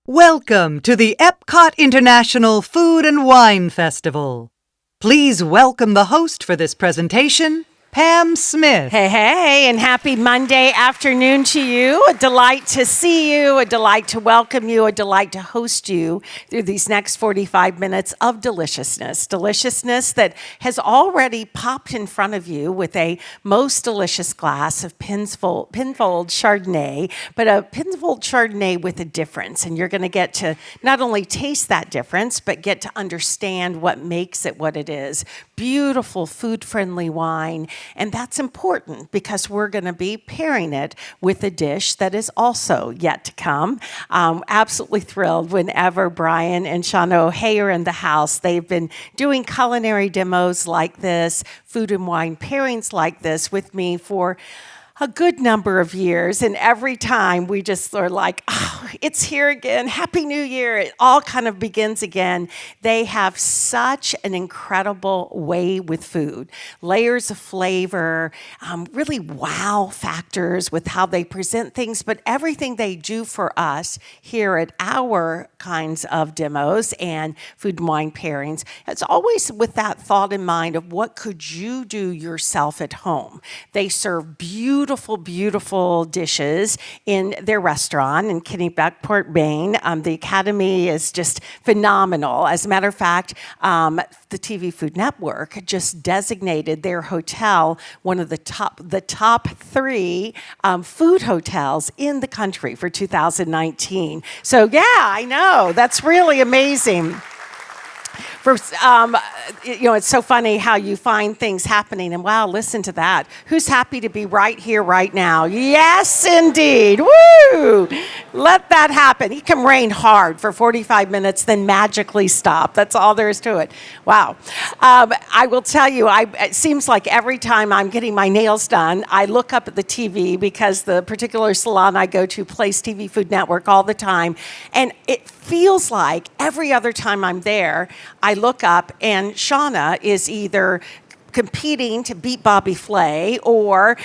Welcome to the Epcot International Food and Wine Festival. Please welcome the host for this presentation, Pam Smith. Hey, and happy Monday afternoon to you. A delight to see you, a delight to welcome you, a delight to host you through these next 45 minutes of deliciousness. Deliciousness that has already popped in front of you with a most delicious glass of Penfold Chardonnay, but a Penfold Chardonnay with a difference. And you're going to get to not only taste that difference, but get to understand what makes it what it is. Beautiful, food-friendly wine. And that's important because we're going to be pairing it with a dish that is also yet to come. Absolutely thrilled whenever Brian and Shanna are in the house. They've been doing culinary demos like this, food and wine pairings like this with me for a good number of years, and every time we just are like, oh, it's here again, Happy New Year. It all kind of begins again. They have such an incredible way with food, layers of flavor, really wow factors with how they present things, but everything they do for us here at our kinds of demos and food and wine pairings, it's always with that thought in mind of what could you do yourself at home. They serve beautiful dishes in their restaurant in Kennebunkport, Maine. The Academe is just phenomenal. As a matter of fact, the TV Food Network just designated their hotel one of the top three food hotels in the country for 2019. So yeah, I know, that's really amazing. It's so funny how you find things happening, and wow, listen to that. Who's happy to be right here, right now? Yes, indeed. Woo! Let that happen. It can rain hard for 45 minutes, then magically stop. That's all there is to it. Wow. I will tell you, it seems like every time I'm getting my nails done, I look up at the TV because the particular salon I go to plays TV Food Network all the time, and it feels like every other time I'm there, I look up and Shanna is either competing to beat Bobby Flay, or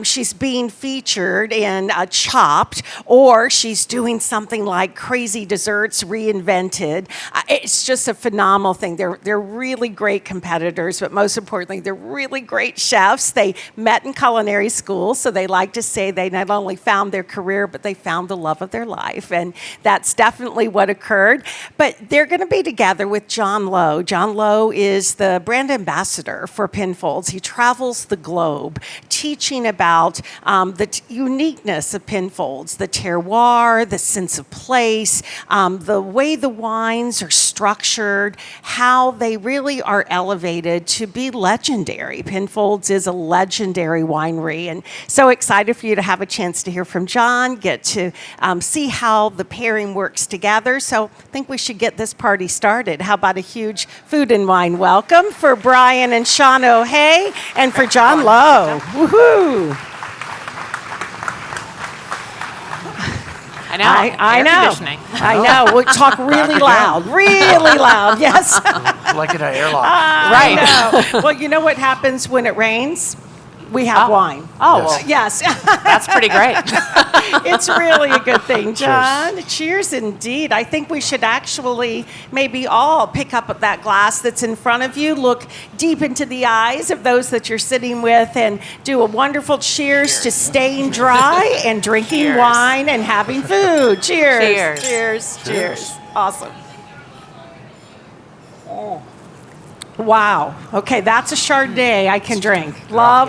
she's being featured in Chopped, or she's doing something like Crazy Desserts Reinvented. It's just a phenomenal thing. They're really great competitors, but most importantly, they're really great chefs. They met in culinary school, so they like to say they not only found their career, but they found the love of their life, and that's definitely what occurred. But they're going to be together with John Lowe. John Lowe is the brand ambassador for Penfolds. He travels the globe teaching about the uniqueness of Penfolds, the terroir, the sense of place, the way the wines are structured, how they really are elevated to be legendary. Penfolds is a legendary winery, and so excited for you to have a chance to hear from John, get to see how the pairing works together. So I think we should get this party started. How about a huge food and wine welcome for Brian and Shanna and for John Lowe. Woohoo! I know. I know. I know. We'll talk really loud. Yes. Like in an airlock. Right. I know. Well, you know what happens when it rains? We have wine. Oh, yes. That's pretty great. It's really a good thing, John. Cheers indeed. I think we should actually maybe all pick up that glass that's in front of you, look deep into the eyes of those that you're sitting with, and do a wonderful cheers to staying dry and drinking wine and having food. Cheers. Awesome. Oh. Wow. Okay, that's a Chardonnay I can drink. Love.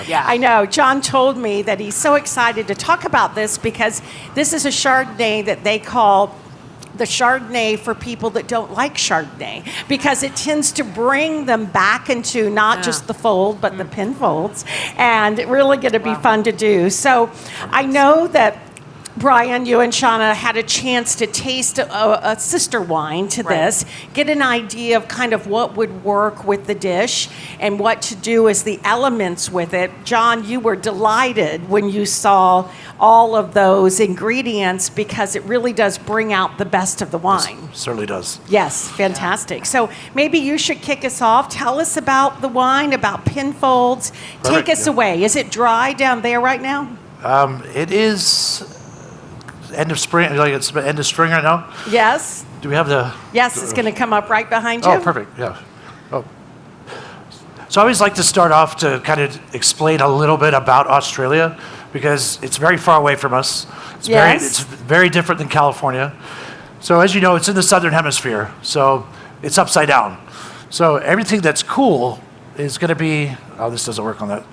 Yeah. I know. John told me that he's so excited to talk about this because this is a Chardonnay that they call the Chardonnay for people that don't like Chardonnay, because it tends to bring them back into not just the fold, but the Penfolds, and really going to be fun to do. So I know that Brian, you and Shanna had a chance to taste a sister wine to this, get an idea of kind of what would work with the dish and what to do as the elements with it. John, you were delighted when you saw all of those ingredients because it really does bring out the best of the wine. It certainly does. Yes, fantastic. So maybe you should kick us off. Tell us about the wine, about Penfolds. Take us away. Is it dry down there right now? It is end of spring, like it's end of spring right now. Yes. Do we have the? Yes, it's going to come up right behind you. Oh, perfect. Yeah. Oh. So I always like to start off to kind of explain a little bit about Australia because it's very far away from us. It's very different than California. So as you know, it's in the southern hemisphere. So it's upside down. So everything that's cool is going to be. Oh, this doesn't work on that.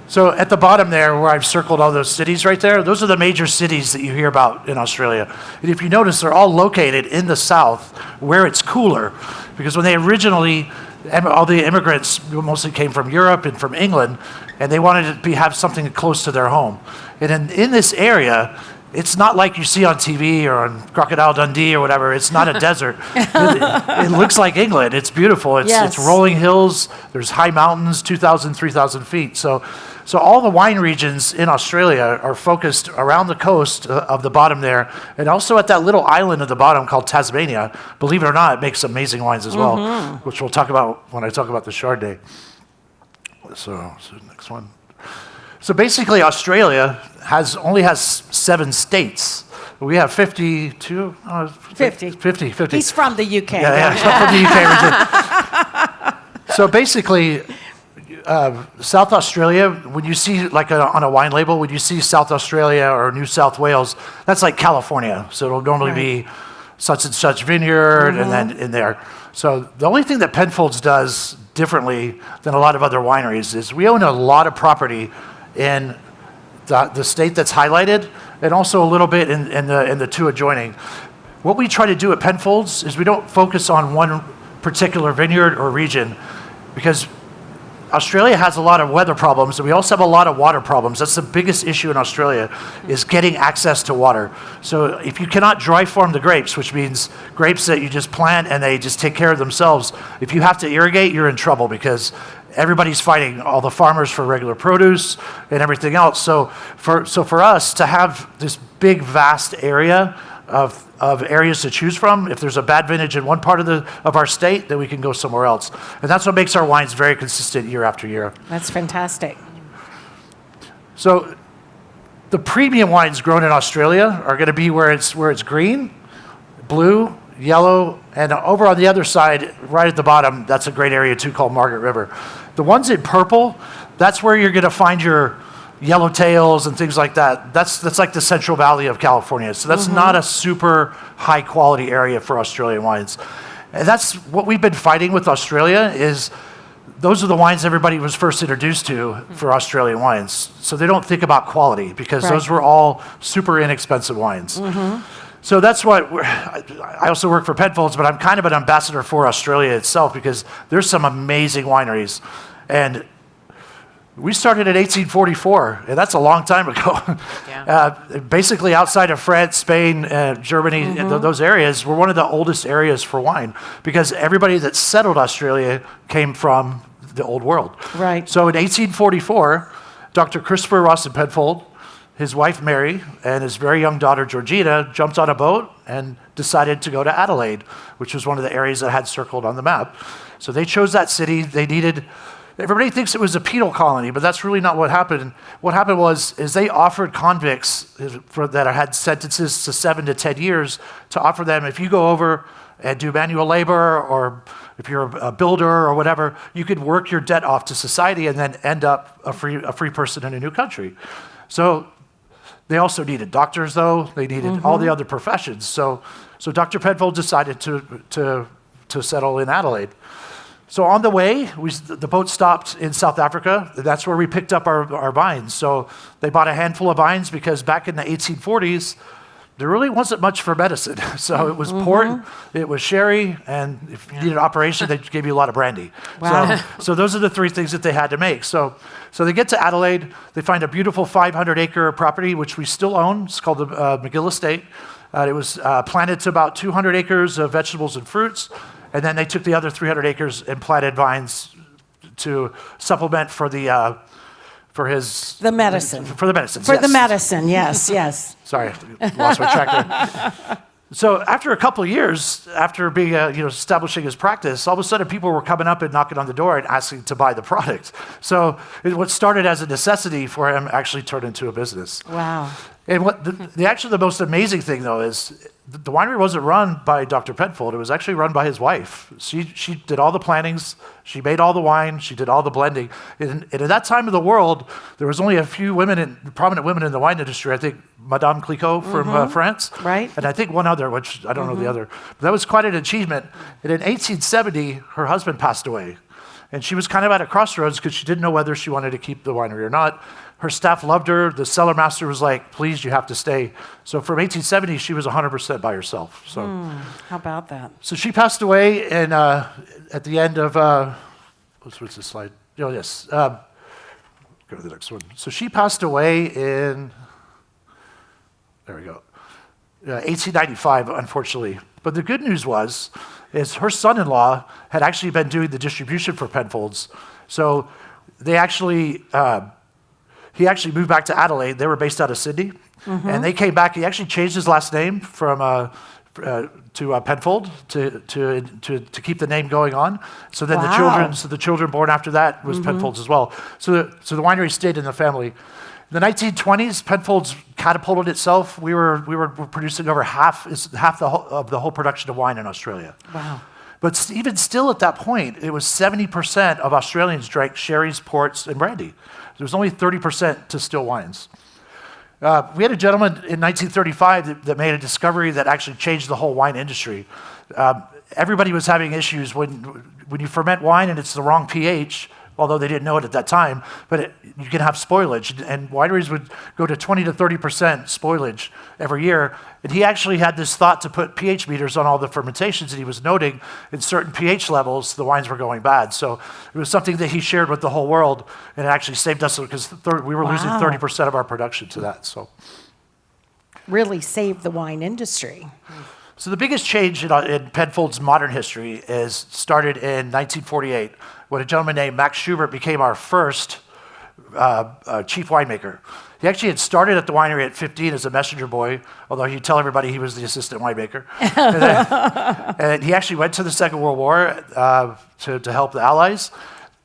So at the bottom there, where I've circled all those cities right there, those are the major cities that you hear about in Australia. And if you notice, they're all located in the south where it's cooler. Because when they originally, all the immigrants mostly came from Europe and from England, and they wanted to have something close to their home. And in this area, it's not like you see on TV or on Crocodile Dundee or whatever. It's not a desert. It looks like England. It's beautiful. It's rolling hills. There's high mountains, 2,000, 3,000 feet. So all the wine regions in Australia are focused around the coast of the bottom there, and also at that little island at the bottom called Tasmania. Believe it or not, it makes amazing wines as well, which we'll talk about when I talk about the Chardonnay. So next one. So basically, Australia only has 7 states. We have 52. 50. He's from the UK. Yeah, from the UK region. So basically, South Australia, when you see on a wine label, when you see South Australia or New South Wales, that's like California. So it'll normally be such and such vineyard and then in there. So the only thing that Penfolds does differently than a lot of other wineries is we own a lot of property in the state that's highlighted and also a little bit in the 2 adjoining. What we try to do at Penfolds is we don't focus on one particular vineyard or region because Australia has a lot of weather problems, and we also have a lot of water problems. That's the biggest issue in Australia, is getting access to water. So if you cannot dry farm the grapes, which means grapes that you just plant and they just take care of themselves, if you have to irrigate, you're in trouble because everybody's fighting, all the farmers for regular produce and everything else. So for us to have this big, vast area of areas to choose from, if there's a bad vintage in one part of our state, then we can go somewhere else. And that's what makes our wines very consistent year after year. That's fantastic. So the premium wines grown in Australia are going to be where it's green, blue, yellow, and over on the other side, right at the bottom, that's a great area too called Margaret River. The ones in purple, that's where you're going to find your yellowtails and things like that. That's like the Central Valley of California. So that's not a super high quality area for Australian wines. And that's what we've been fighting with Australia is those are the wines everybody was first introduced to for Australian wines. So they don't think about quality because those were all super inexpensive wines. So that's what I also work for Penfolds, but I'm kind of an ambassador for Australia itself because there's some amazing wineries. And we started in 1844, and that's a long time ago. Basically outside of France, Spain, Germany, those areas were one of the oldest areas for wine because everybody that settled Australia came from the old world. Right. So in 1844, Dr. Christopher Rawson Penfold, his wife Mary, and his very young daughter Georgina jumped on a boat and decided to go to Adelaide, which was one of the areas that I had circled on the map. So they chose that city. Everybody thinks it was a penal colony, but that's really not what happened. What happened is they offered convicts that had sentences to 7 to 10 years to offer them, if you go over and do manual labor or if you're a builder or whatever, you could work your debt off to society and then end up a free person in a new country. So they also needed doctors, though. They needed all the other professions. So Dr. Penfold decided to settle in Adelaide. So on the way, the boat stopped in South Africa. That's where we picked up our vines. So they bought a handful of vines because back in the 1840s, there really wasn't much for medicine. So it was port, it was sherry, and if you needed an operation, they gave you a lot of brandy. Wow. So those are the 3 things that they had to make. So they get to Adelaide. They find a beautiful 500-acre property, which we still own. It's called the McGill Estate. It was planted to about 200 acres of vegetables and fruits. And then they took the other 300 acres and planted vines to supplement for the medicine. For the medicine. For the medicine, yes. Sorry, lost my track there. So after a couple of years, after being establishing his practice, all of a sudden people were coming up and knocking on the door and asking to buy the product. So what started as a necessity for him actually turned into a business. Wow. And what the most amazing thing though is the winery wasn't run by Dr. Penfold. It was actually run by his wife. She did all the plantings. She made all the wine. She did all the blending. And at that time of the world, there was only a few prominent women in the wine industry. I think Madame Clicquot from France. Right. And I think one other, which I don't know the other. But that was quite an achievement. And in 1870, her husband passed away. And she was kind of at a crossroads because she didn't know whether she wanted to keep the winery or not. Her staff loved her. The cellar master was like, please, you have to stay. So from 1870, she was 100% by herself. So, How about that? So she passed away and at the end of, what's this slide? Oh, yes. Go to the next one. So she passed away in, there we go, 1895, unfortunately. But the good news is her son-in-law had actually been doing the distribution for Penfolds. So they actually, he actually moved back to Adelaide. They were based out of Sydney. And they came back. He actually changed his last name from to Penfold to keep the name going on. So then the children born after that was Penfolds as well. So the winery stayed in the family. In the 1920s, Penfolds catapulted itself. We were producing over half of the whole production of wine in Australia. Wow. But even still at that point, it was 70% of Australians drank sherries, ports, and brandy. There was only 30% to still wines. We had a gentleman in 1935 that made a discovery that actually changed the whole wine industry. Everybody was having issues when you ferment wine and it's the wrong pH, although they didn't know it at that time, but you can have spoilage, and wineries would go to 20 to 30% spoilage every year. And he actually had this thought to put pH meters on all the fermentations, and he was noting in certain pH levels, the wines were going bad. So it was something that he shared with the whole world, and it actually saved us because we were losing 30% of our production to that. So Really saved the wine industry. So the biggest change in Penfold's modern history is started in 1948 when a gentleman named Max Schubert became our first chief winemaker. He actually had started at the winery at 15 as a messenger boy, although he'd tell everybody he was the assistant winemaker. and he actually went to the Second World War to help the Allies.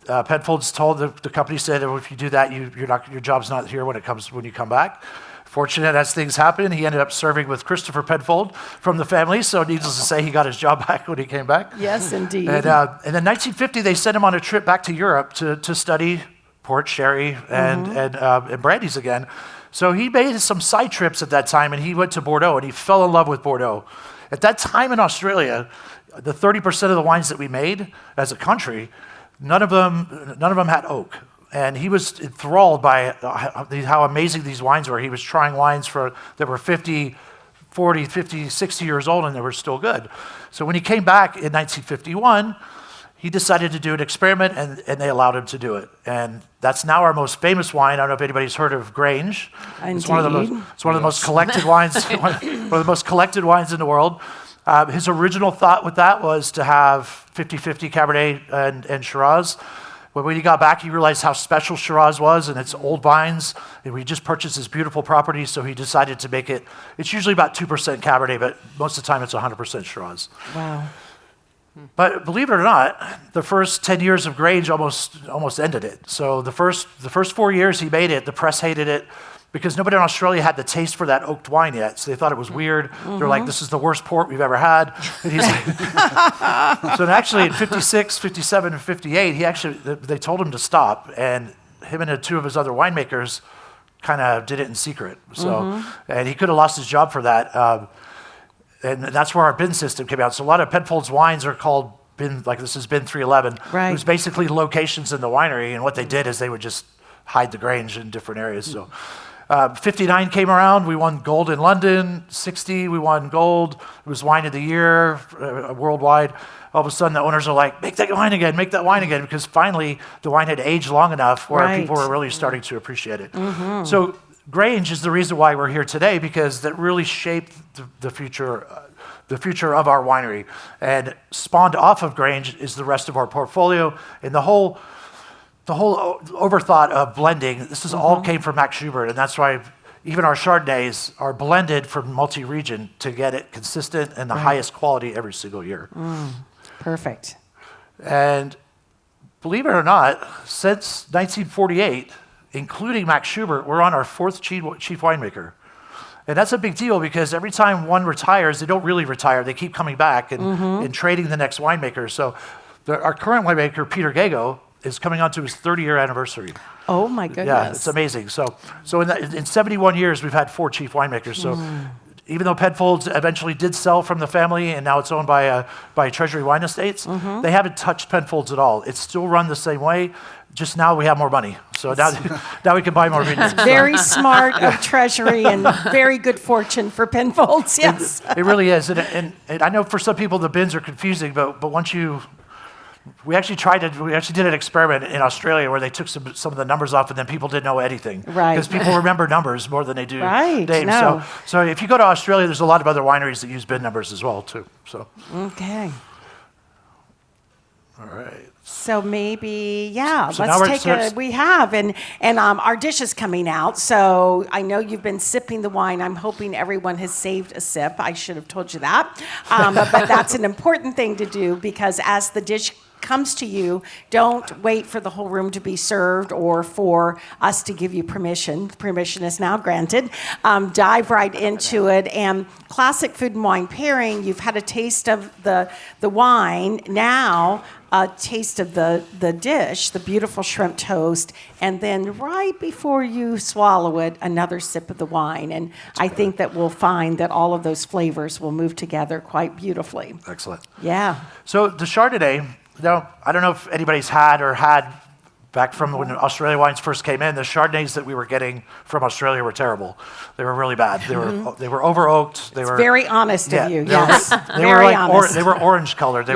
Penfold's told the company said, oh, if you do that, your job's not here when you come back. Fortunate as things happen, he ended up serving with Christopher Penfold from the family, so needless to say, he got his job back when he came back. Yes, indeed. And in 1950, they sent him on a trip back to Europe to study port, sherry, and brandies again. So he made some side trips at that time, and he went to Bordeaux, and he fell in love with Bordeaux. At that time in Australia, the 30% of the wines that we made as a country, none of them had oak. And he was enthralled by how amazing these wines were. He was trying wines that were 50, 40, 50, 60 years old, and they were still good. So when he came back in 1951, he decided to do an experiment, and they allowed him to do it. And that's now our most famous wine. I don't know if anybody's heard of Grange. Indeed. It's one of the most collected wines, one of the most collected wines in the world. His original thought with that was to have 50-50 Cabernet and Shiraz. But when he got back, he realized how special Shiraz was, and it's old vines. And we just purchased this beautiful property, so he decided to make it. It's usually about 2% Cabernet, but most of the time it's 100% Shiraz. Wow. But believe it or not, the first 10 years of Grange almost ended it. So the first 4 years he made it, the press hated it because nobody in Australia had the taste for that oaked wine yet. So they thought it was weird. They're like, this is the worst port we've ever had. And he's like, so actually in 56, 57, and 58, they told him to stop. And him and two of his other winemakers kind of did it in secret. So, and he could have lost his job for that. And that's where our bin system came out. So a lot of Penfold's wines are called bin, like this is bin 311. Right. It was basically locations in the winery, and what they did is they would just hide the Grange in different areas. So 59 came around, we won gold in London. 60, we won gold. It was wine of the year worldwide. All of a sudden the owners are like, make that wine again, because finally the wine had aged long enough where people were really starting to appreciate it. So Grange is the reason why we're here today, because that really shaped the future of our winery. And spawned off of Grange is the rest of our portfolio. And the whole overthought of blending, this is all came from Max Schubert, and that's why even our Chardonnays are blended from multi-region to get it consistent and the highest quality every single year. Perfect. And believe it or not, since 1948, including Max Schubert, we're on our fourth chief winemaker. And that's a big deal because every time one retires, they don't really retire. They keep coming back and trading the next winemaker. So our current winemaker, Peter Gago, is coming on to his 30-year anniversary. Oh my goodness. Yeah, it's amazing. So in 71 years, we've had 4 chief winemakers. So even though Penfolds eventually did sell from the family and now it's owned by Treasury Wine Estates, they haven't touched Penfolds at all. It's still run the same way. Just now we have more money. So now we can buy more vineyards. Very smart of Treasury and very good fortune for Penfolds, yes. It really is. And I know for some people the bins are confusing, but once we actually did an experiment in Australia where they took some of the numbers off and then people didn't know anything. Right. Because people remember numbers more than they do names. No. So if you go to Australia, there's a lot of other wineries that use bin numbers as well, too. So. Okay. All right. So maybe, So let's take we have, and our dish is coming out. So I know you've been sipping the wine. I'm hoping everyone has saved a sip. I should have told you that. But that's an important thing to do because as the dish comes to you, don't wait for the whole room to be served or for us to give you permission. Permission is now granted. Dive right into it. And classic food and wine pairing, you've had a taste of the wine. Now, a taste of the dish, the beautiful shrimp toast, and then right before you swallow it, another sip of the wine. And I think that we'll find that all of those flavors will move together quite beautifully. Excellent. Yeah. So the Chardonnay, now, I don't know if anybody's had back from when Australia wines first came in, the Chardonnays that we were getting from Australia were terrible. They were really bad. They were over oaked. They were very honest of you. Yes. They very were honest. they were orange colored.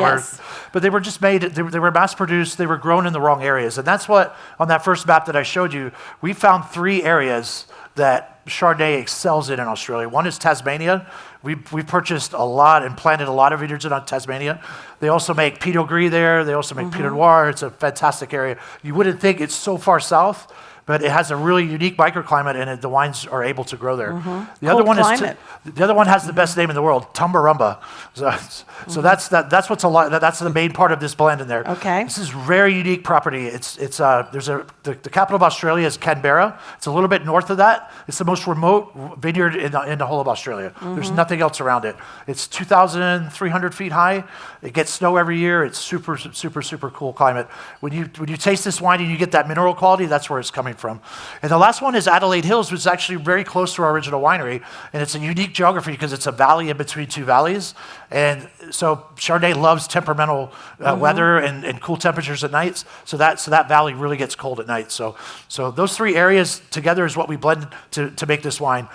But they were just made. They were mass produced. They were grown in the wrong areas, and that's what on that first map that I showed you, we found 3 areas that Chardonnay excels in Australia. One is Tasmania. We purchased a lot and planted a lot of vineyards in Tasmania. They also make Pinot Gris there. They also make Pinot Noir. It's a fantastic area. You wouldn't think it's so far south, but it has a really unique microclimate, and the wines are able to grow there. The other one the other one has the best name in the world, Tumbarumba. So that's what's that's the main part of this blend in there. Okay. This is very unique property. The capital of Australia is Canberra. It's a little bit north of that. It's the most remote vineyard in the whole of Australia. There's nothing else around it. It's 2,300 feet high. It gets snow every year. It's super, super, super cool climate. When you taste this wine and you get that mineral quality, that's where it's coming from. And the last one is Adelaide Hills, which is actually very close to our original winery, and it's a unique geography because it's a valley in between 2 valleys. And so Chardonnay loves temperamental weather and cool temperatures at nights. So that valley really gets cold at night. So those 3 areas together is what we blend to make this wine.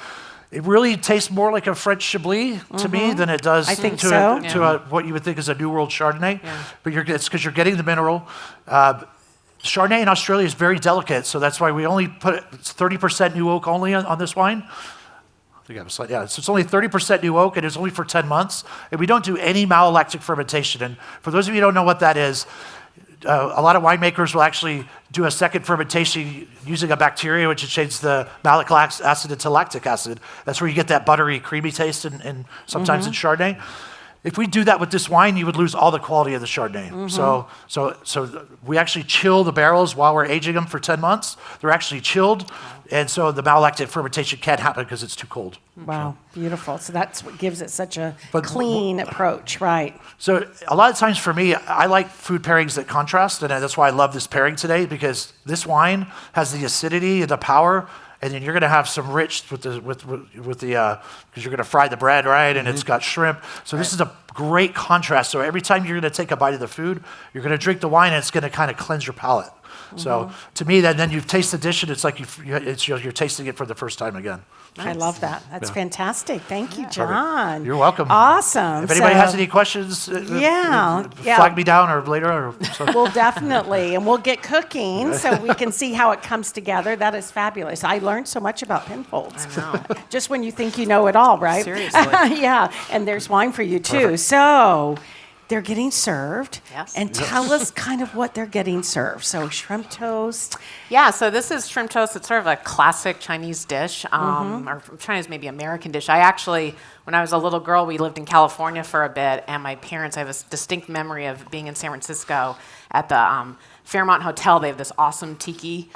It really tastes more like a French Chablis to me than it does what you would think is a New World Chardonnay. Yeah. But it's because you're getting the mineral. Chardonnay in Australia is very delicate, so that's why we only put 30% new oak only on this wine. I think I have a slide. Yeah, so it's only 30% new oak, and it's only for 10 months. And we don't do any malolactic fermentation. And for those of you who don't know what that is, a lot of winemakers will actually do a second fermentation using a bacteria which changes the malic acid into lactic acid. That's where you get that buttery, creamy taste, and sometimes in Chardonnay. If we do that with this wine, you would lose all the quality of the Chardonnay. So we actually chill the barrels while we're aging them for 10 months. They're actually chilled, and so the malolactic fermentation can't happen because it's too cold. Wow, beautiful. So that's what gives it such a clean approach, right? So a lot of times for me, I like food pairings that contrast, and that's why I love this pairing today, because this wine has the acidity and the power. And then you're going to have some rich because you're going to fry the bread, right? And it's got shrimp. So this is a great contrast. So every time you're going to take a bite of the food, you're going to drink the wine, and it's going to kind of cleanse your palate. So to me, then you've tasted the dish, and it's like you're tasting it for the first time again. I love that. That's fantastic. Thank you, John. You're welcome. Awesome. If anybody has any questions, flag me down or later. Well, definitely. And we'll get cooking so we can see how it comes together. That is fabulous. I learned so much about Penfolds. I know. Just when you think you know it all, right? Seriously. Yeah. And there's wine for you, too. Perfect. So they're getting served. Yes. And tell us kind of what they're getting served. So shrimp toast. Yeah, so this is shrimp toast. It's sort of a classic Chinese dish, or Chinese, maybe American dish. I actually, when I was a little girl, we lived in California for a bit, and my parents, I have a distinct memory of being in San Francisco at the Fairmont Hotel. They have this awesome tiki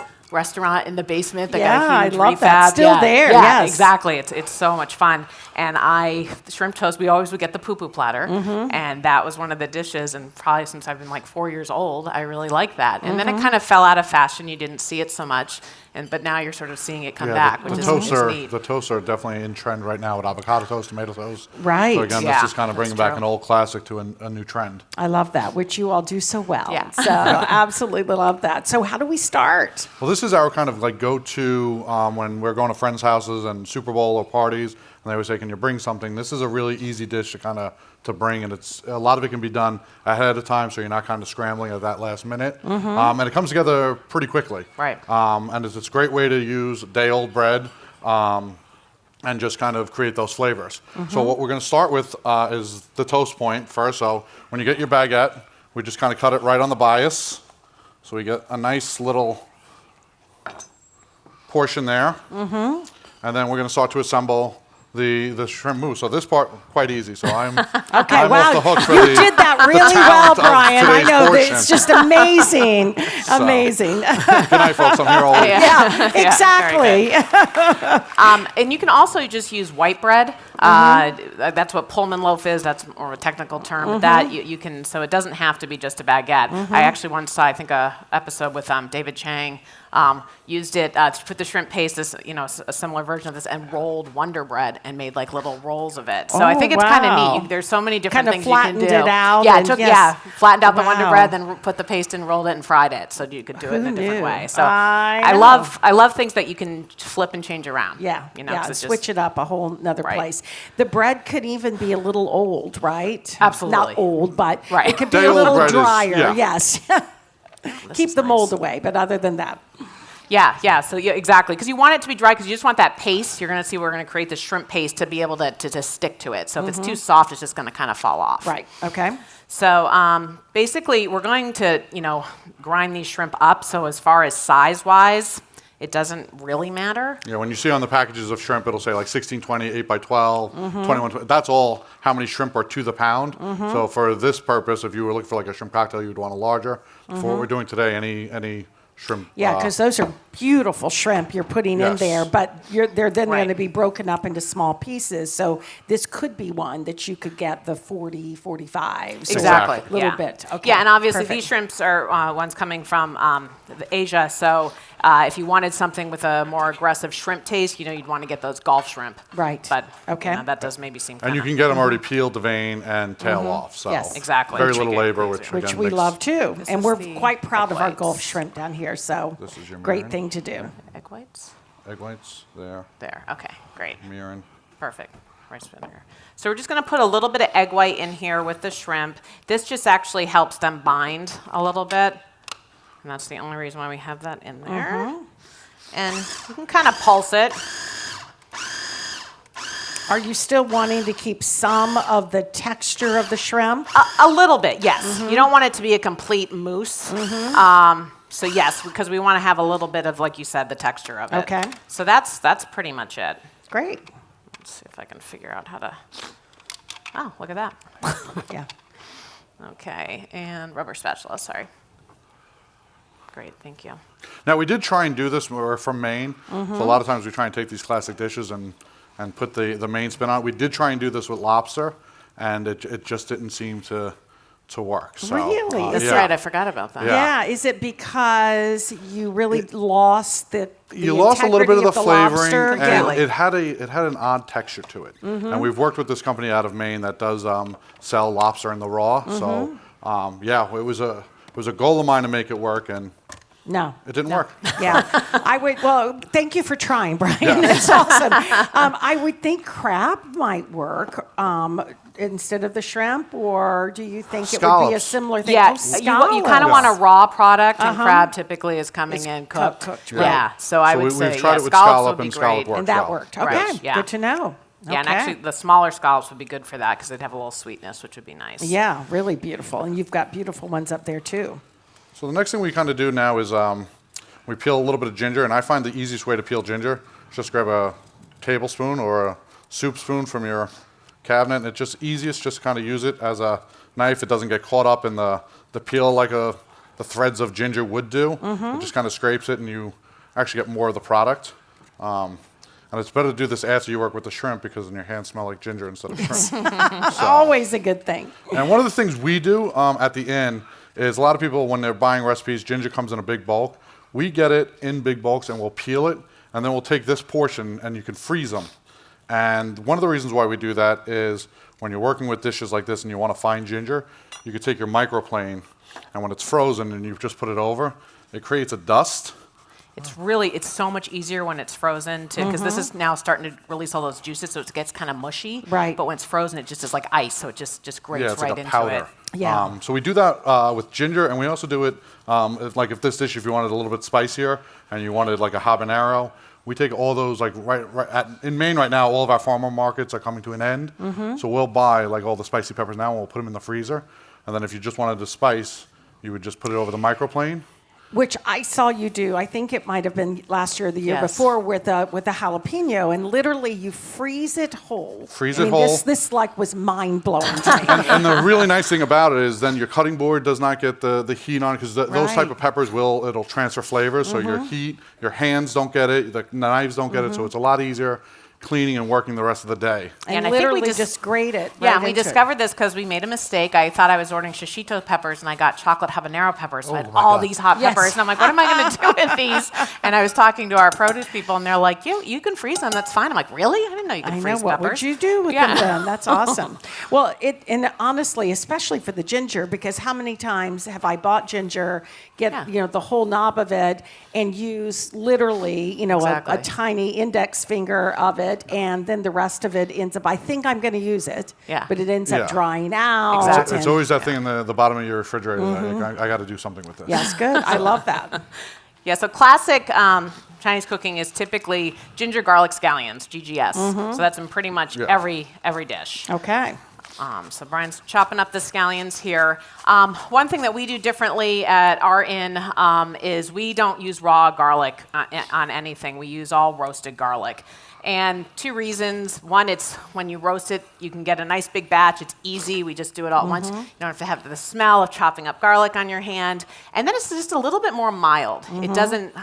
restaurant in the basement that Yeah, got I a huge love refab. that. Still there, Yeah, yes. exactly. It's so much fun. And the shrimp toast, we always would get the poo-poo platter. And that was one of the dishes. And probably since I've been like 4 years old, I really like that. And then it kind of fell out of fashion. You didn't see it so much. But now you're sort of seeing it come back, which is neat. The toasts are definitely in trend right now with avocado toast, tomato toast. Right. So again, Yeah, this is kind of bringing that's back true. an old classic to a new trend. I love that, which you all do so well. Yeah. So absolutely love that. So how do we start? Well, this is our kind of like go-to when we're going to friends' houses and Super Bowl or parties, and they always say, "Can you bring something?" This is a really easy dish to bring, and it's a lot of it can be done ahead of time, so you're not kind of scrambling at that last minute, and it comes together pretty quickly. Right. And it's a great way to use day-old bread. And just kind of create those flavors. So what we're going to start with is the toast point first. So when you get your baguette, we just kind of cut it right on the bias. So we get a nice little portion there. And then we're going to start to assemble the shrimp mousse. So this part, quite easy. So I'm Okay, I'm wow. off the hook for You the did that really well, talent of Brian. I today's know that portion. it's just amazing. Amazing. Good night, folks. I'm here all week. Yeah, very exactly. And you can also just use white bread. That's what Pullman loaf is. That's more of a technical term. But that you can, so it doesn't have to be just a baguette. I actually once saw, I think, a episode with David Chang. Used it to put the shrimp paste, a similar version of this, and rolled Wonder Bread and made like little rolls of it. So I Oh, think it's kind wow. of neat. There's so many different Kinda things you can do. flattened it out Yeah, and flattened out the Wonder Wow. Bread, then put the paste in, rolled it, and fried it. So you could do it in a Who different knew? way. So I know. I love things that you can flip and change around. Yeah, 'cause it's switch it up a whole nother Right. place. The bread could even be a little old, right? Absolutely. Not old, but Right. it could be a Day-old little bread is- drier. yeah. Yes. Keep is the mold nice. away, but other than that. Yeah. So exactly, because you want it to be dry, because you just want that paste. You're going to see we're going to create the shrimp paste to be able to stick to it. So if it's too soft, it's just going to kind of fall off. Right, okay. So basically, we're going to grind these shrimp up. So as far as size-wise, it doesn't really matter. Yeah, when you see on the packages of shrimp, it'll say like 1620, 8 by 12, 2120. That's all how many shrimp are to the pound. So for this purpose, if you were looking for like a shrimp cocktail, you'd want a larger. For what we're doing today, any shrimp. Yeah, because those are beautiful shrimp you're putting in Yes. there, but they're then Right. going to be broken up into small pieces. So this could be one that you could get the 40, 45. So Exactly. A little yeah. bit. Okay. Yeah, and obviously perfect. these shrimps are ones coming from Asia. So if you wanted something with a more aggressive shrimp taste, you'd want to get those Gulf shrimp. Right. But Okay. that does maybe seem. And you kinda- can get them already peeled, vein, and tail off. So Yes. Exactly. very Which little we get labor, crazy. which Which again we makes- love too. This And is we're the quite proud of our egg Gulf whites. shrimp down here. So This is your great mirin. thing to do. Egg whites. Egg whites there, There. Okay. Great. mirin. Perfect. Rice vinegar. So we're just going to put a little bit of egg white in here with the shrimp. This just actually helps them bind a little bit. And that's the only reason why we have that in there. And you can kind of pulse it. Are you still wanting to keep some of the texture of the shrimp? A little bit, yes. You don't want it to be a complete mousse. So yes, because we want to have a little bit of, like you said, the texture of it. Okay. So that's pretty much it. Great. Let's see if I can figure out how to. Oh, look at that. Yeah. Okay, and rubber spatula. Sorry. Great, thank you. Now we did try and do this. We're from Maine, so a lot of times we try and take these classic dishes and put the Maine spin on it. We did try and do this with lobster, and it just didn't seem to work. So, Really? That's yeah. right, I forgot about that. Yeah. Yeah. Is it because you really lost the You lost a little bit of integrity the flavoring, lobster? and Completely. it had an odd texture to it. And we've worked with this company out of Maine that does sell lobster in the raw. So yeah, it was a goal of mine to make it work, and No. it didn't work. Yeah. I would. Well, thank you for trying, Brian. That's awesome. I would think crab might work instead of the shrimp, or do you think it would be a Scallops. similar thing? Yeah, Oh, you kind of want a scallops. raw product, and crab typically is coming It's in cooked. cooked, Yeah, so I would say we've tried yeah, it with scallops scallop, would be and scallop great. works And that well. worked. Okay. Right, yeah. Good to know. Yeah, and Okay. actually the smaller scallops would be good for that because they'd have a little sweetness, which would be nice. Yeah, really beautiful. And you've got beautiful ones up there too. So the next thing we kind of do now is we peel a little bit of ginger, and I find the easiest way to peel ginger is just grab a tablespoon or a soup spoon from your cabinet, and it's just easiest just kind of use it as a knife. It doesn't get caught up in the peel like the threads of ginger would do. It just kind of scrapes it, and you actually get more of the product. And it's better to do this after you work with the shrimp because then your hands smell like ginger instead of shrimp. Always a good thing. And one of the things we do at the inn is a lot of people, when they're buying recipes, ginger comes in a big bulk. We get it in big bulks and we'll peel it, and then we'll take this portion and you can freeze them. And one of the reasons why we do that is when you're working with dishes like this and you want to find ginger, you could take your microplane, and when it's frozen and you just put it over, it creates a dust. It's so much easier when it's frozen too, because this is now starting to release all those juices, so it gets kind of mushy. Right. But when it's frozen, it just is like ice, so it just grates It's right like a into powder. it. Yeah. So we do that with ginger, and we also do it like if this dish, if you wanted a little bit spicier and you wanted like a habanero, we take all those like in Maine right now, all of our farmer markets are coming to an end. So we'll buy like all the spicy peppers now, and we'll put them in the freezer, and then if you just wanted to spice, you would just put it over the microplane. Which I saw you do. I think it might have been last year or the year Yes. before with a jalapeno, and literally you freeze it whole. Freeze I it mean, whole. This like was mind blowing to me. And the really nice thing about it is then your cutting board does not get the heat on it, because those type Right. of peppers it'll transfer flavors. So your heat, your hands don't get it, the knives don't get it, so it's a lot easier cleaning and working the rest of the day. And I think literally we just grate it. Yeah, right and we into it. discovered this because we made a mistake. I thought I was ordering shishito peppers, and I got chocolate habanero peppers. So I had my all God. these hot Yes. peppers, and I'm like, what am I going to do with these? And I was talking to our produce people, and they're like, you can freeze them. That's fine. I'm like, really? I didn't know you could I know. freeze What peppers. would you do with them then? That's awesome. Well, and honestly, especially for the ginger, because how many times have I bought ginger, get the whole knob of it, and use literally Exactly. a tiny index finger of it, and then the rest of it ends up. I think I'm going to use it, but it ends Yeah. up drying out. Exactly. It's and- always that thing in the bottom of your refrigerator. I got to do something with this. Yes, good. I love that. Yeah, so classic Chinese cooking is typically ginger garlic scallions, GGS. So that's in pretty much every dish. Okay. So Brian's chopping up the scallions here. One thing that we do differently at our inn is we don't use raw garlic on anything. We use all roasted garlic. And two reasons. One, it's when you roast it, you can get a nice big batch. It's easy. We just do it all at once. You don't have to have the smell of chopping up garlic on your hand. And then it's just a little bit more mild. It doesn't...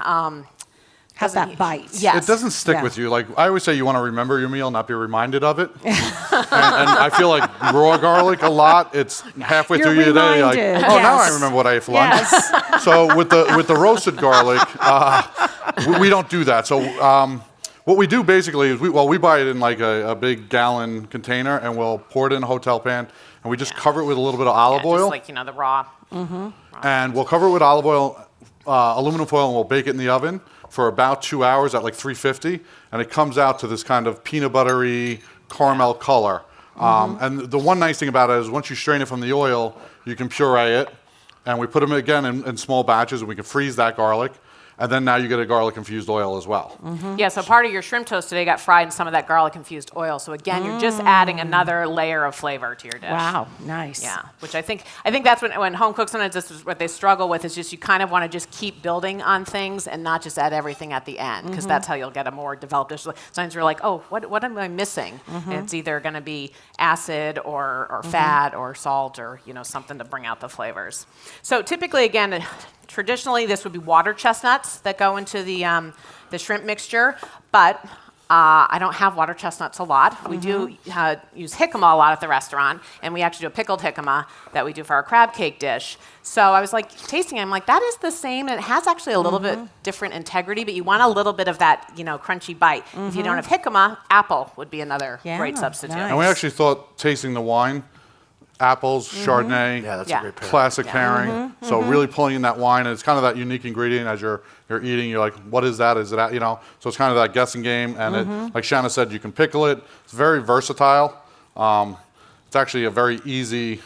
Has that bite. Yes. It doesn't stick Yeah. with you. Like I always say, you want to remember your meal, not be reminded of it. and I feel like raw garlic a lot. It's halfway You're through your day, like, reminded. now I Yes. remember what I ate for lunch. Yes. So with the roasted garlic, we don't do that. So what we do basically is we buy it in like a big gallon container, and we'll pour it in a hotel pan, and we just cover it with a little bit of olive oil. Just like, the raw. And we'll cover it with olive oil, aluminum foil, and we'll bake it in the oven for about 2 hours at like 350, and it comes out to this kind of peanut buttery caramel color. And the one nice thing about it is once you strain it from the oil, you can puree it, and we put them again in small batches, and we can freeze that garlic. And then now you get a garlic-infused oil as well. Yeah, so part of your shrimp toast today got fried in some of that garlic-infused oil. So again, you're just adding another layer of flavor to your dish. Wow. Nice. Yeah, which I think that's when home cooks sometimes this is what they struggle with is just you kind of want to just keep building on things and not just add everything at the end because that's how you'll get a more developed dish. Sometimes you're like, oh, what am I missing? And it's either going to be acid or fat or salt or something to bring out the flavors. So typically, again, traditionally this would be water chestnuts that go into the shrimp mixture, but I don't have water chestnuts a lot. We do use jicama a lot at the restaurant, and we actually do a pickled jicama that we do for our crab cake dish. So I was like tasting it, I'm like, that is the same, and it has actually a little bit different integrity, but you want a little bit of that, crunchy bite. If you don't have jicama, apple would be another great substitute. nice. And we actually thought tasting the wine, apples, Chardonnay, Yeah, that's Yeah. a great pair. classic pairing. So really pulling in that wine, and it's kind of that unique ingredient as you're eating. You're like, what is that? Is it that? So it's kind of that guessing game. And it, like Shanna said, you can pickle it. It's very versatile. It's actually a very easy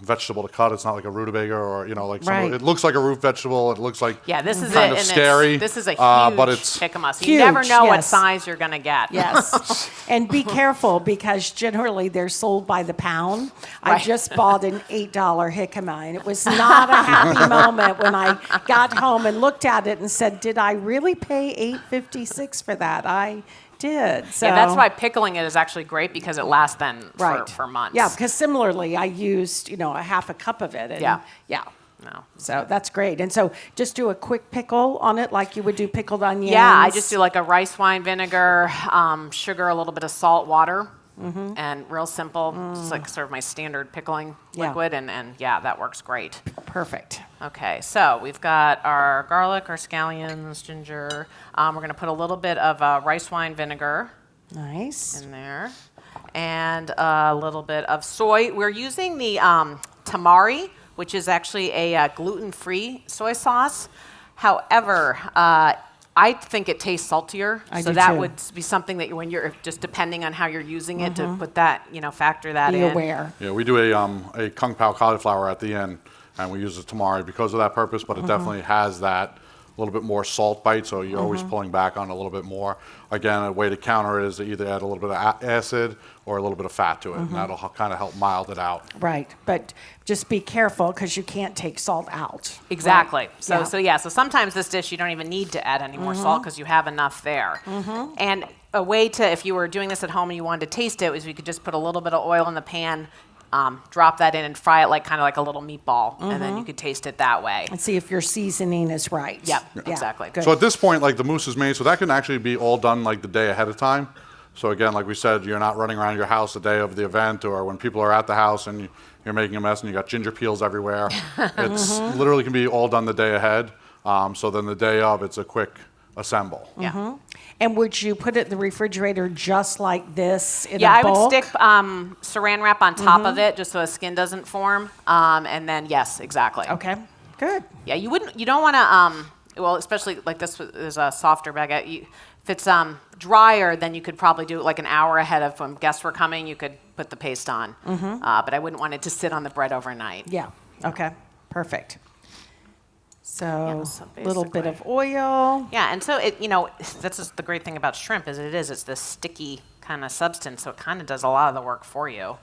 vegetable to cut. It's not like a rutabaga or Right. it looks like a root vegetable. It looks like Yeah, this is kind it, of and scary. this is a huge but it's jicama, so Huge, you never know what yes. size you're going to get. Yes. And be careful because generally they're sold by the pound. I Right. just bought an $8 jicama, and it was not a happy moment when I got home and looked at it and said, did I really pay $8.56 for that? I did. So Yeah, that's why pickling it is actually great because it lasts then right. for months. Yeah, because similarly I used, a half a cup of it. And Yeah. Yeah. No. So that's great. And so just do a quick pickle on it like you would do pickled onions. Yeah, I just do like a rice wine vinegar, sugar, a little bit of salt, water, and real simple. Just like sort of my standard pickling liquid, and yeah, that works great. Perfect. Okay, so we've got our garlic, our scallions, ginger. We're going to put a little bit of rice wine vinegar Nice. in there, and a little bit of soy. We're using the tamari, which is actually a gluten-free soy sauce. However, I think it tastes saltier, so do that too. would be something that when you're just depending on how you're using it to put that, factor that Be in. aware. Yeah, we do a kung pao cauliflower at the end, and we use the tamari because of that purpose, but it definitely has that a little bit more salt bite, so you're always pulling back on a little bit more. Again, a way to counter it is to either add a little bit of acid or a little bit of fat to it, and that'll kind of help mild it out. Right. But just be careful because you can't take salt out. Exactly. Right? So sometimes this dish you don't even need to add any more salt because you have enough there. And a way to, if you were doing this at home and you wanted to taste it, was you could just put a little bit of oil in the pan, drop that in and fry it kind of like a little meatball, and then you could taste it that way. And see if your seasoning is right. Yep, Yeah, exactly. Good. So at this point, like the mousse is made, so that can actually be all done like the day ahead of time. So again, like we said, you're not running around your house the day of the event or when people are at the house and you're making a mess and you got ginger peels everywhere. It's literally can be all done the day ahead. So then the day of, it's a quick assemble. Yeah. And would you put it in the refrigerator just like this in Yeah, a I would bulk? stick saran wrap on top of it just so the skin doesn't form. And then, yes, exactly. Okay. Good. Yeah, you don't want to, well, especially like this is a softer baguette. If it's drier, then you could probably do it like an hour ahead of when guests were coming. You could put the paste on. But I wouldn't want it to sit on the bread overnight. Yeah. Okay. Perfect. So so a little bit basically. of oil. Yeah, and so that's just the great thing about shrimp is it's this sticky kind of substance, so it kind of does a lot of the work for you.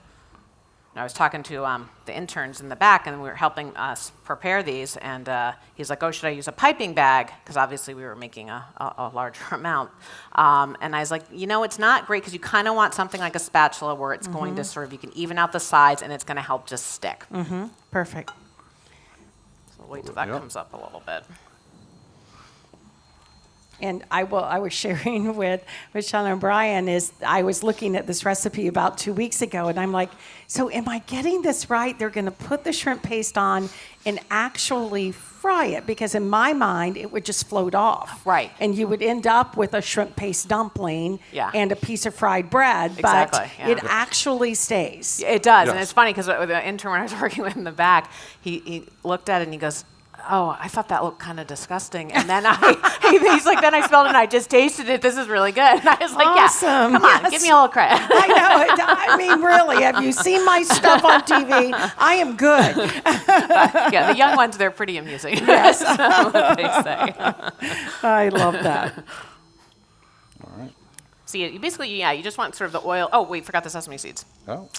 And I was talking to the interns in the back, and we were helping us prepare these, and he's like, "Oh, should I use a piping bag?" Because obviously we were making a larger amount. And I was like, it's not great because you kind of want something like a spatula where it's going to sort of, you can even out the sides, and it's going to help just stick. Perfect. So wait till that comes up a little bit. And I was sharing with Shanna and Brian I was looking at this recipe about 2 weeks ago, and I'm like, so am I getting this right? They're going to put the shrimp paste on and actually fry it, because in my mind it would just float off. Right. And you would end up with a shrimp paste dumpling and a piece of fried bread, Exactly, but yeah. it actually stays. It does, and Yes. it's funny because the intern when I was working with in the back, he looked at it and he goes, "Oh, I thought that looked kind of disgusting." And then he's like, "Then I smelled it and I just tasted it. This is really good." And I was like, Awesome. "Yeah, come on, Yes. give me a little credit." I know. I mean, really, have you seen my stuff on TV? I am good. Yeah, the young ones, they're pretty amusing. Yes, that's what they say. I love that. All right. So you basically, you just want sort of the oil. Oh, wait, forgot the sesame seeds. Oh.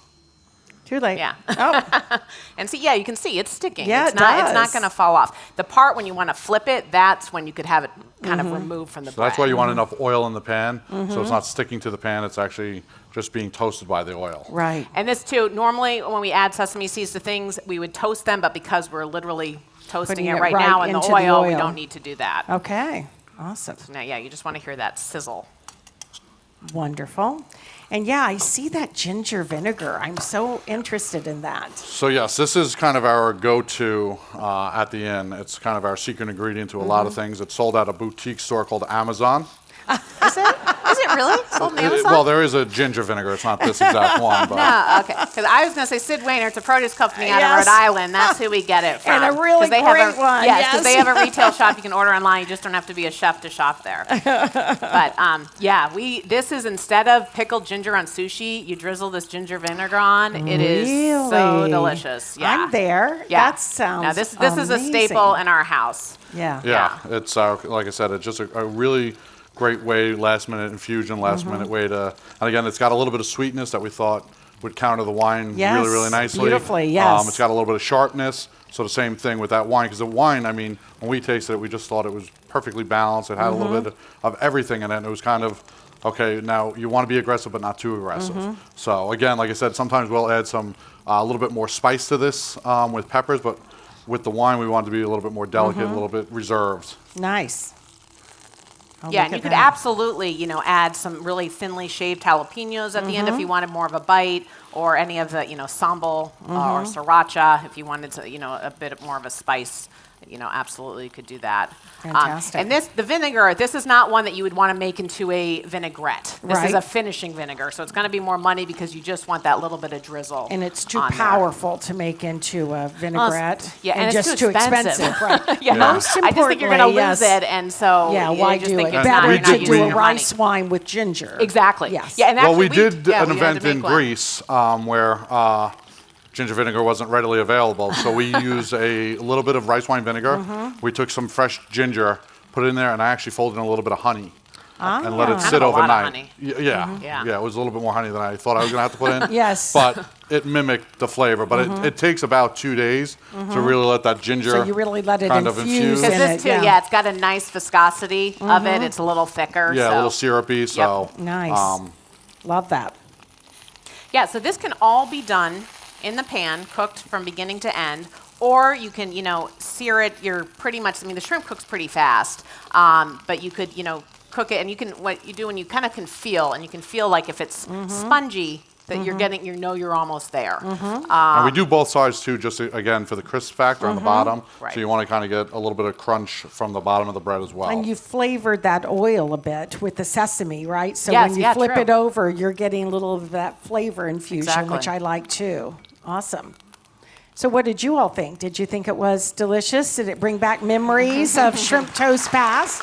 Too late. Yeah. Oh, And see, you can see it's sticking. Yeah, it's it not. It's not does. going to fall off. The part when you want to flip it, that's when you could have it kind of removed from the So bread. that's why you want enough oil in the pan, so it's not sticking to the pan. It's actually just being toasted by the oil. right. And this too, normally when we add sesame seeds to things, we would toast them, but because we're literally toasting Putting it it right right now in the into the oil, we oil. don't need to do that. Okay. Awesome. Now, you just want to hear that sizzle. Wonderful. And I see that ginger vinegar. I'm so interested in that. So yes, this is kind of our go-to at the inn. It's kind of our secret ingredient to a lot of things. It's sold at a boutique store called Amazon. Is it? Is it really? Sold on Amazon? Well, there is a ginger vinegar. It's not this exact one, but No, okay. Because I was going to say Sid Wainer, it's a produce company out Yes. of Rhode Island. That's who we get it from. And a really 'Cause they have great one, Yes, because they yes. have a retail shop you can order online. You just don't have to be a chef to shop there. But this is instead of pickled ginger on sushi, you drizzle this ginger vinegar on. It is so Really? delicious. Yeah. I'm there. Yeah. That sounds Now this is a amazing. staple in our house. Yeah. yeah, it's like I said, it's just a really great way, last minute infusion, last minute way to, and again, it's got a little bit of sweetness that we thought would counter the wine Yes, really, really nicely. beautifully, yes. It's got a little bit of sharpness, so the same thing with that wine, because the wine, I mean, when we tasted it, we just thought it was perfectly balanced. It had a little bit of everything in it, and it was kind of, okay, now you want to be aggressive, but not too aggressive. So again, like I said, sometimes we'll add some, a little bit more spice to this with peppers, but with the wine, we wanted to be a little bit more delicate, a little bit reserved. Nice. Oh, Yeah, look and you at could that. absolutely, add some really thinly shaved jalapenos at the end if you wanted more of a bite, or any of the, sambal or sriracha if you wanted to, a bit more of a spice. Absolutely could do that. Fantastic. And the vinegar, this is not one that you would want to make into a vinaigrette. This is Right. a finishing vinegar, so it's going to be more money because you just want that little bit of drizzle. And it's too on there. powerful to make into a vinaigrette. Yeah, and it's just too expensive. Right. Yeah. Most I just think you're going to importantly, lose yes. it, and so Yeah, I why just do think it? it's Better not, you're not to using do a your rice money. wine with ginger. Exactly. Yes. Yeah, and actually, Well, we did yeah, an we had event to in make one. Greece where ginger vinegar wasn't readily available, so we used a little bit of rice wine vinegar. We took some fresh ginger, put it in there, and I actually folded in a little bit of honey and let it Kind sit of a lot of overnight. honey. Yeah, Yeah. it was a little bit more honey than I thought I was going to have to put in. Yes. But it mimicked the flavor. But it takes about 2 days to really let that ginger So you really let it kind of infuse Because in this it, too, yeah. it's got a nice viscosity of it. It's a little thicker. Yeah, so. a little syrupy, so. Nice. Love that. Yeah, so this can all be done in the pan, cooked from beginning to end, or you can, sear it. You're pretty much, the shrimp cooks pretty fast, but you could, cook it, and you can, what you do when you kind of can feel, and you can feel like if it's spongy, that you're getting, you're almost there. And we do both sides too, just again for the crisp factor on the bottom. Right. So you want to kind of get a little bit of crunch from the bottom of the bread as well. And you flavored that oil a bit with the sesame, right? So Yes, when you yeah, flip true. it over, you're getting a little of that flavor infusion, Exactly. which I like too. Awesome. So what did you all think? Did you think it was delicious? Did it bring back memories of shrimp toast past?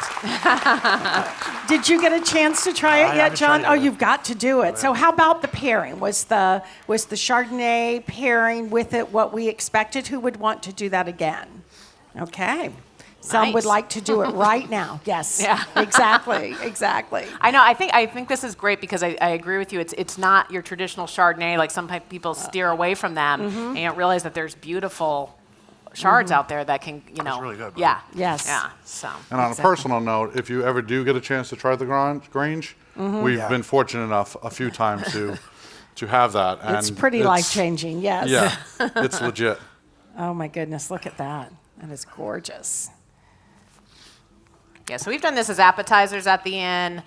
Did you get a chance to try it I yet, haven't John? tried Oh, it yet. you've got to do it. So how about the pairing? Was the Chardonnay pairing with it what we expected? Who would want to do that again? Okay. Some would Nice. like to do it right now. Yes. Yeah. Exactly. I know. I think this is great because I agree with you. It's not your traditional Chardonnay. Like some people steer away from them, and you don't realize that there's beautiful Chards out there that can, really good, bro. Yeah. Yes. Yeah. So. And on a personal note, if you ever do get a chance to try the Grange, we've been fortunate enough a few times to have that. And It's pretty life-changing, yes. Yeah, it's legit. Oh, my goodness. Look at that. That is gorgeous. Yeah, so we've done this as appetizers at the inn.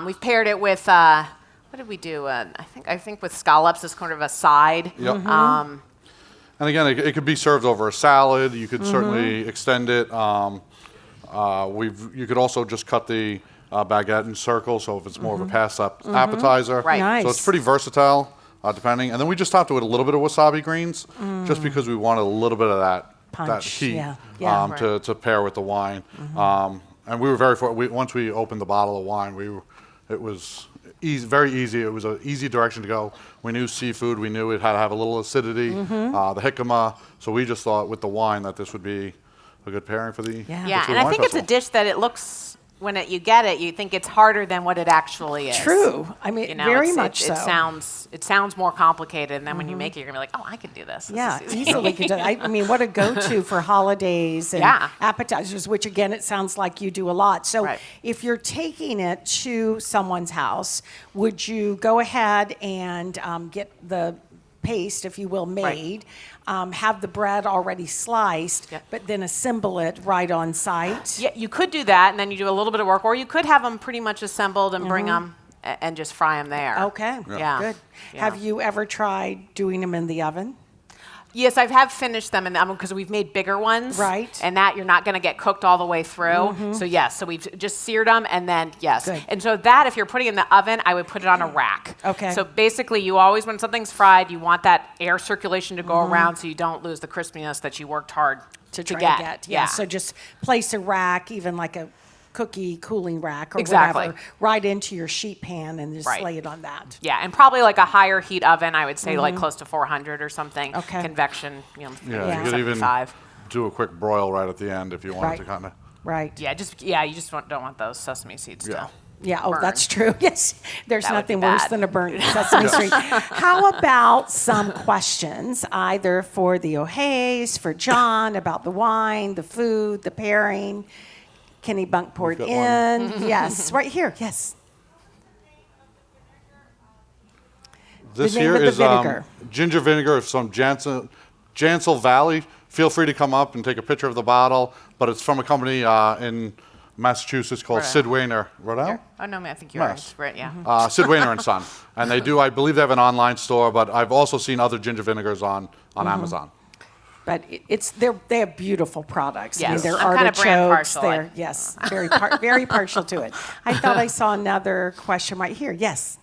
We've paired it with what did we do? I think with scallops as kind of a side. Yep. And again, it could be served over a salad. You could certainly extend it. You could also just cut the baguette in circles, so if it's more of a pass-up appetizer. Right. Nice. So it's pretty versatile, depending. And then we just topped it with a little bit of wasabi greens, just because we wanted a little bit of that Punch, heat yeah. Yeah. to pair with the wine. And we were very once we opened the bottle of wine, it was easy, very easy. It was an easy direction to go. We knew seafood. We knew it had to have a little acidity, the jicama. So we just thought with the wine that this would be a good pairing for the Yeah. the Yeah, Food and I Wine think it's a Festival. dish that it looks, when you get it, you think it's harder than what it actually is. True. I mean, very much so. It sounds more complicated, and then when you make it, you're gonna be like, oh, I could do this. This Yeah, is easy. easily could do. I mean, what a go-to for holidays and Yeah. appetizers, which again, it sounds like you do a lot. So Right. if you're taking it to someone's house, would you go ahead and get the paste, if you will, made, have the bread already sliced, Yep. but then assemble it right on site? Yeah, you could do that, and then you do a little bit of work, or you could have them pretty much assembled and bring them and just fry them there. Okay, Yeah. good. Yeah. Have you ever tried doing them in the oven? Yes, I have finished them in the oven because we've made bigger ones. Right. And that you're not going to get cooked all the way through. So yes, so we've just seared them and then yes. Good. And so that if you're putting it in the oven, I would put it on a rack. Okay. So basically you always, when something's fried, you want that air circulation to go around so you don't lose the crispiness that you worked hard To try get. to get. Yeah. So just place a rack, even like a cookie cooling rack or Exactly. whatever, right into your sheet pan and just Right. lay it on that. Yeah, and probably like a higher heat oven, I would say like close to 400 or something. Okay. Convection, Yeah, Yeah. you could even 75. do a quick broil right at the end if you wanted Right. to kind of. Right. Yeah, you just don't want those sesame seeds Yeah. to. Yeah, oh, burn. that's true. Yes, there's That would be nothing worse bad. than a burnt Sesame Street. How about some questions, either for the O'Hays, for John, about the wine, the food, the pairing, Kennebunk poured got in? Yes, right here, yes. This name here of the is vinegar. ginger vinegar of some Jansel Valley, feel free to come up and take a picture of the bottle. But it's from a company in Massachusetts called Rhode Sid Wainer. Rhode Island? Oh, no, I think you're Mass. right. Yeah. Sid Wainer and Son. And they do, I believe they have an online store, but I've also seen other ginger vinegars on Amazon. But they have beautiful products. I mean, Yes. they're I'm kinda brand artichokes. partial. They're yes, very partial to it. I thought I saw another question right here. Yes.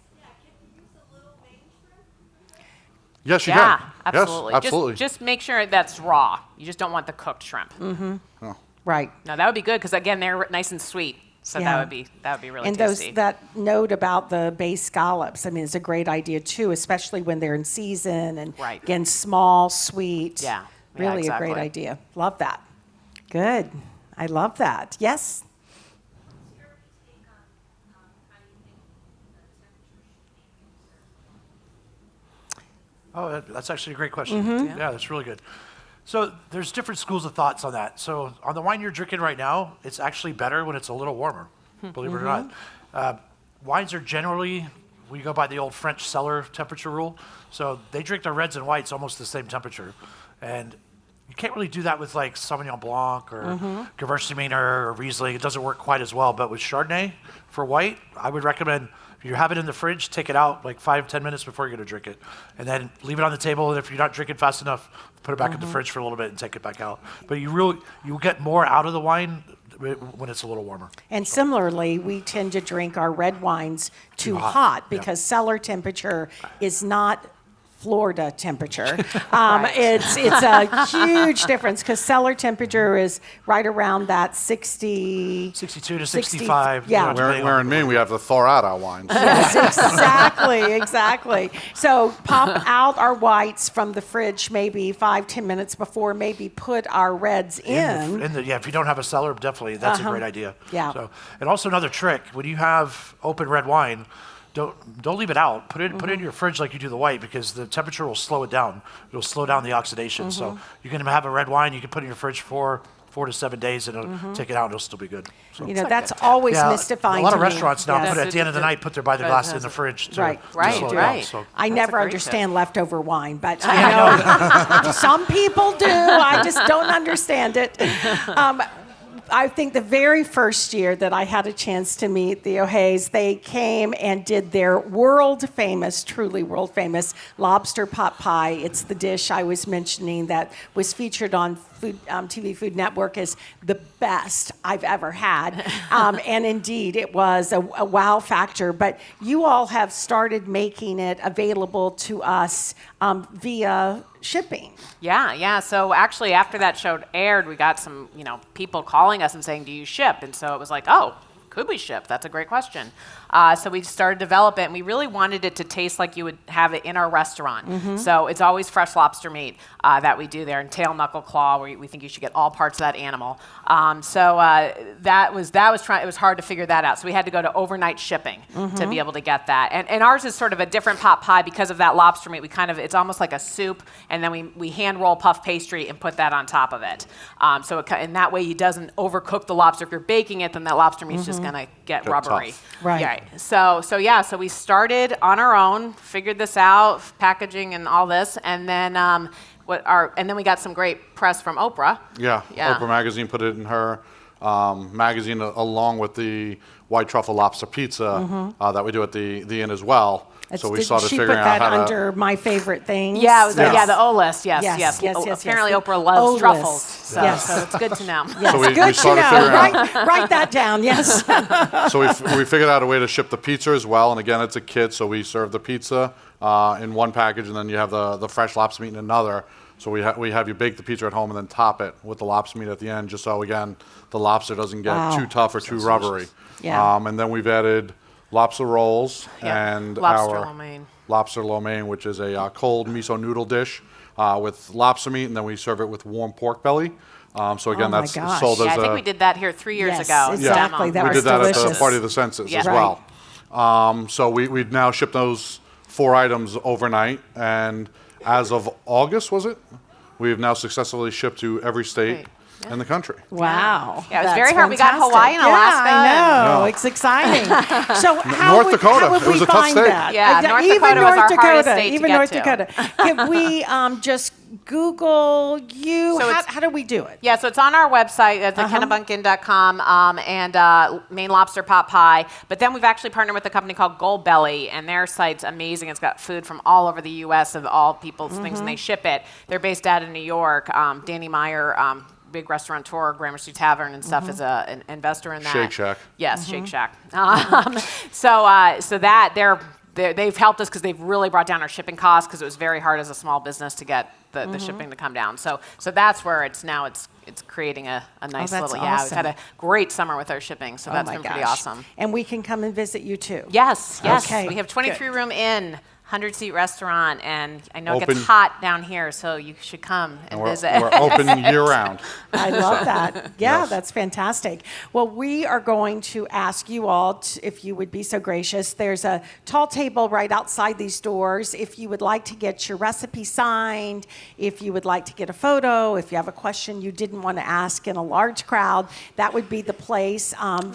Yes, you Yeah, can. absolutely. Yes, absolutely. Just make sure that's raw. You just don't want the cooked shrimp. Right. No, that would be good because again, they're nice and sweet. So Yeah. that would be really And tasty. that note about the bay scallops, I mean, it's a great idea too, especially when they're in season and Right. again, small, sweet. Yeah. Yeah, Really a great exactly. idea. Love that. Good. I love that. Yes. Oh, that's actually a great question. Yeah, that's really good. So there's different schools of thoughts on that. So on the wine you're drinking right now, it's actually better when it's a little warmer, believe it or not. Wines are generally, we go by the old French cellar temperature rule. So they drink their reds and whites almost the same temperature. And you can't really do that with like Sauvignon Blanc or Gewürztraminer or Riesling. It doesn't work quite as well. But with Chardonnay for white, I would recommend if you have it in the fridge, take it out like 5-10 minutes before you're going to drink it. And then leave it on the table. And if you're not drinking fast enough, put it back in the fridge for a little bit and take it back out. But you get more out of the wine when it's a little warmer. And similarly, we tend to drink our red wines too hot, hot yeah. because cellar temperature is not Florida temperature. It's a huge difference because cellar temperature is right around that 60. 62 to 60 65. yeah. Where in Maine we have the thaw out our wines. Yes, exactly. So pop out our whites from the fridge maybe 5-10 minutes before, maybe put our reds in. If you don't have a cellar, definitely, that's a great idea. Yeah. So, and also another trick, when you have open red wine, don't leave it out. Put it in your fridge like you do the white because the temperature will slow it down. It'll slow down the oxidation. So you can have a red wine, you can put it in your fridge for 4 to 7 days and it'll take it out and it'll still be good. So. That's always mystifying a lot to of me. restaurants now Yes. put it at the end of the night, put their glass in the fridge to, Right. to Right, slow it right. down. So. I That's never a great understand leftover wine, but I know some people do. I just don't understand it. I think the very first year that I had a chance to meet the O'Hays, they came and did their truly world famous lobster pot pie. It's the dish I was mentioning that was featured on TV Food Network as the best I've ever had. And indeed, it was a wow factor. But you all have started making it available to us via shipping. Yeah. So actually, after that show aired, we got some, people calling us and saying, "Do you ship?" And so it was like, "Oh, could we ship? That's a great question." So we started to develop it, and we really wanted it to taste like you would have it in our restaurant. So it's always fresh lobster meat that we do there, and tail, knuckle, claw. We think you should get all parts of that animal. It was hard to figure that out. So we had to go to overnight shipping to be able to get that. And ours is sort of a different pot pie because of that lobster meat. It's almost like a soup, and then we hand roll puff pastry and put that on top of it. In that way, it doesn't overcook the lobster. If you're baking it, then that lobster meat's just gonna get rubbery. Tough. Right. Yeah. So we started on our own, figured this out, packaging and all this, and then we got some great press from Oprah. Yeah, Oprah Magazine put it in her magazine along with the white truffle lobster pizza that we do at the inn as well. So we started she figuring put that out how under my favorite things. Yeah, it was Yes. the O list. Yes. Apparently Oprah loves O-list. truffles, so it's good to know. Yes, So we good to started know. figuring out- Write that down, yes. So we figured out a way to ship the pizza as well. And again, it's a kit, so we serve the pizza in one package, and then you have the fresh lobster meat in another. So we have you bake the pizza at home and then top it with the lobster meat at the end, just so again the lobster doesn't get too tough or too rubbery. Yeah. And then we've added lobster rolls and Lobster our lo mein. lobster lo mein, which is a cold miso noodle dish with lobster meat, and then we serve it with warm pork belly. So again, Oh my that's gosh. sold as I think a we did that here 3 years Yes, ago. exactly. Demo. That we was did that at delicious. the Party of the Senses Yeah. as Right. well. So we've now shipped those 4 items overnight, and as of August, was it? We've now successfully shipped to every state. Great. in the country. Wow. Yeah, it was That's very hard. We got fantastic. Hawaii and Alaska. Yeah, I know. No. It's exciting. So North Dakota. How would It was we a tough find state. that? Yeah, North even Dakota was North our Dakota, hardest state to even get North to. Dakota. Can we just Google you? So How do we do it? Yeah, so it's on our website at thekennebunkin.com and Maine Lobster Pot Pie. But then we've actually partnered with a company called Goldbelly, and their site's amazing. It's got food from all over the U.S. of all people's things, and they ship it. They're based out of New York. Danny Meyer, big restaurateur, Gramercy Tavern and stuff, is an investor in that. Shake Shack. Yes, Shake Shack. So that they've helped us because they've really brought down our shipping costs because it was very hard as a small business to get the shipping to come down. So that's where it's creating a nice that's little, yeah, we've awesome. had a great summer with our shipping, so that's Oh my been pretty gosh. awesome. And we can come and visit you too. Yes. Okay, We have 23-room inn, 100-seat restaurant, and I know it Open. gets hot down here, so you should come and We're visit. open year-round. I love that. Yeah, Yes. that's fantastic. Well, we are going to ask you all if you would be so gracious. There's a tall table right outside these doors. If you would like to get your recipe signed, if you would like to get a photo, if you have a question you didn't want to ask in a large crowd, that would be the place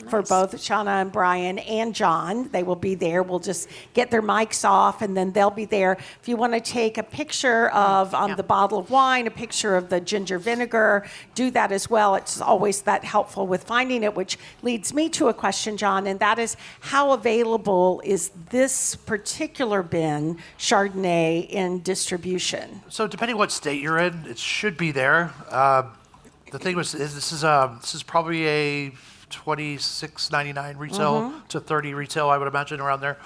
for both Shanna and Brian and John. They will be there. We'll just get their mics off, and then they'll be there. If you want to take a picture of the bottle of wine, a picture of the ginger vinegar, do that as well. It's always that helpful with finding it, which leads me to a question, John, and that is, how available is this particular bin, Chardonnay, in distribution? So depending what state you're in, it should be there. The thing is this is probably a $26.99 retail to $30 retail, I would imagine, around there.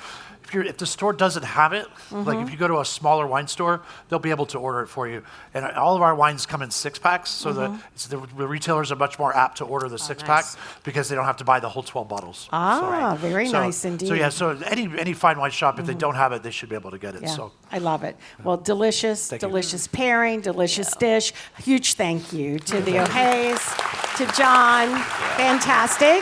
If the store doesn't have it, like if you go to a smaller wine store, they'll be able to order it for you. And all of our wines come in 6-packs, so the retailers are much more apt to order the 6-pack because they don't have to buy the whole 12 bottles. Very nice indeed. So yeah, so any fine wine shop, if they don't have it, they should be able to get it. Yeah, So I love it. Well, delicious pairing, delicious dish. Huge thank you to the O'Hays, to John. Fantastic.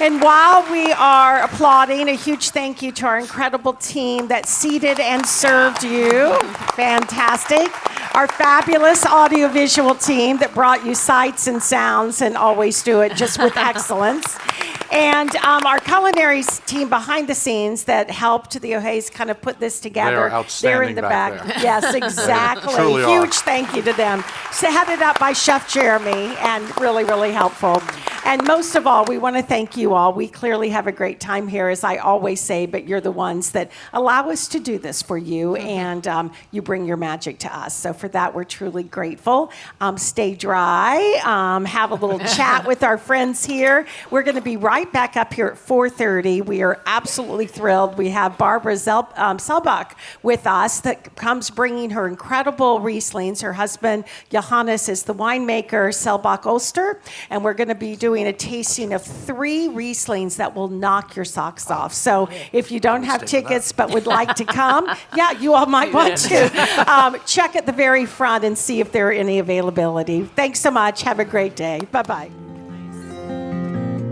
And while we are applauding, a huge thank you to our incredible team that seated and served you. Fantastic. Our fabulous audiovisual team that brought you sights and sounds and always do it just with excellence. And our culinary team behind the scenes that helped the O'Hays kind of put this together. They are outstanding They're in the back back. there. Yes, exactly. truly are. Huge thank you to them. So headed up by Chef Jeremy, and really, really helpful. And most of all, we want to thank you all. We clearly have a great time here, as I always say, but you're the ones that allow us to do this for you, and you bring your magic to us. So for that, we're truly grateful. Stay dry. Have a little chat with our friends here. We're going to be right back up here at 4:30. We are absolutely thrilled. We have Barbara Selbach with us that comes bringing her incredible Rieslings. Her husband, Johannes, is the winemaker, Selbach Oster, and we're going to be doing a tasting of 3 Rieslings that will knock your socks off. So if you don't have tickets but would like to come, yeah, you all might want to. Check at the very front and see if there are any availability. Thanks so much. Have a great day. Bye-bye.